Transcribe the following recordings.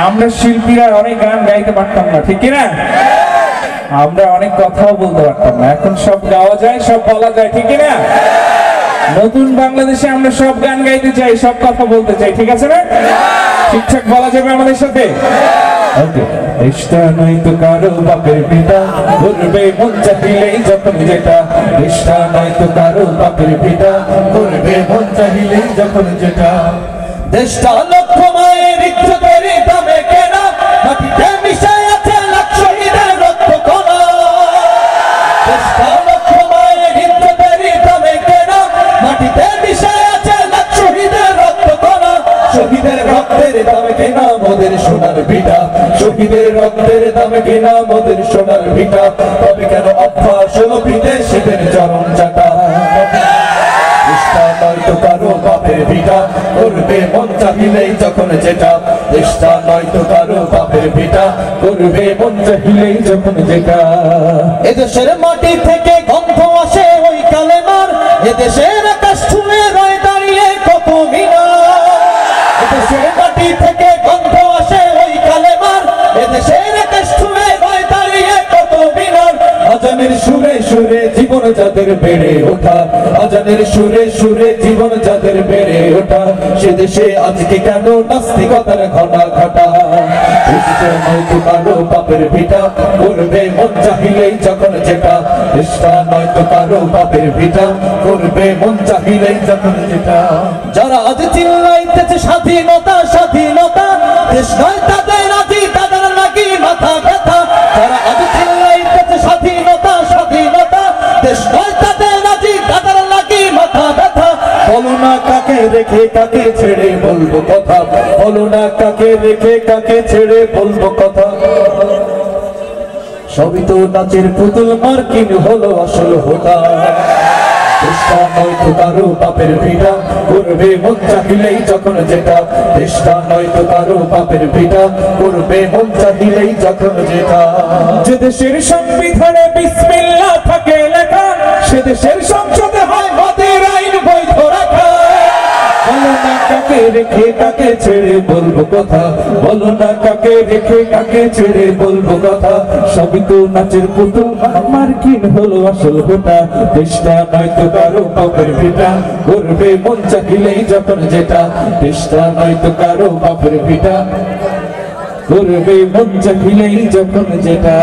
আমরা শিল্পীরা অনেক গান গাইতে পারতাম না, ঠিক না? আমরা অনেক কথাও বলতে পারতাম না, এখন সব গাওয়া যায়, সব বলা যায়, ঠিক না? নতুন বাংলাদেশে আমরা সব গান গাইতে চাই, সব কথা বলতে চাই, ঠিক আছে না? ঠিকঠাক বলা যাবে আমাদের সাথে? রিশতা নাই তো কারো বাপের পিতা, করবে মন চাহিলেই যখন যেটা। রিশতা নাই তো কারো বাপের পিতা, করবে মন চাহিলেই যখন যেটা। দেশটা লক্ষ মায়ের ইজ্জতের দামে কেনা, মাটিতে মিশে আছে লাখ শহীদের রক্ত কণা। দেশটা লক্ষ মায়ের ইজ্জতের দামে কেনা, মাটিতে মিশে আছে লাখ শহীদের রক্ত কণা। শহীদের রক্তের দামে কেনা মোদের সোনার ভিটা, শহীদের রক্তের দামে কেনা মোদের সোনার ভিটা। তবে কেন অভ্যাস হলো বিদেশিদের চরণ চাটা। রিশতা নয় তো কারো বাপের ভিটা, করবে মন চাহিলেই যখন যেটা। রিশতা নয় তো কারো বাপের ভিটা, করবে মন চাহিলেই যখন যেটা। এদেশের মাটি থেকে গন্ধ আসে ওই কালেমার, এদেশের আকাশ ছুঁয়ে রয় দাঁড়িয়ে কত মিনার। এদেশের মাটি থেকে গন্ধ আসে ওই কালেমার, এদেশের আকাশ ছুঁয়ে রয় দাঁড়িয়ে কত মিনার। আজানের সুরে সুরে জীবন যাদের বেড়ে ওঠা, আজানের সুরে সুরে জীবন যাদের বেড়ে ওঠা। সে দেশে আজকে কেন নাস্তিকতার ঘটা ঘটা। রিশতা নয় তো কারো বাপের ভিটা, করবে মন চাহিলেই যখন যেটা। রিশতা নয় তো কারো বাপের ভিটা, করবে মন চাহিলেই যখন যেটা। যারা আজ চিল্লাইতেছে স্বাধীনতা স্বাধীনতা, দেশ নয় তাদের আজি তাদের নাকি মাথা ব্যথা। যারা আজ চিল্লাইতেছে স্বাধীনতা স্বাধীনতা, দেশ নয় তাদের আজি তাদের নাকি মাথা ব্যথা। বলো না কাকে রেখে কাকে ছেড়ে বলবো কথা, বলো না কাকে রেখে কাকে ছেড়ে বলবো কথা। সবই তো নাচের পুতুল, মার্কিন হলো আসল হোতা। রিশতা নয় তো কারো বাপের ভিটা, করবে মন চাহিলেই যখন যেটা। রিশতা নয় তো কারো বাপের ভিটা, করবে মন চাহিলেই যখন যেটা। যে দেশের সংবিধানে বিসমিল্লাহ থাকে লেখা, সে দেশের সংসদে হয় মদের আইন বৈধ রাখা। বলো না কাকে রেখে কাকে ছেড়ে বলবো কথা, বলো না কাকে রেখে কাকে ছেড়ে বলবো কথা। সবই তো নাচের পুতুল, মার্কিন হলো আসল হোতা। রিশতা নয় তো কারো বাপের ভিটা, করবে মন চাহিলেই যখন যেটা। রিশতা নয় তো কারো বাপের ভিটা, করবে মন চাহিলেই যখন যেটা।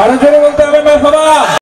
আর জোরে বলতে হবে মারহাবা।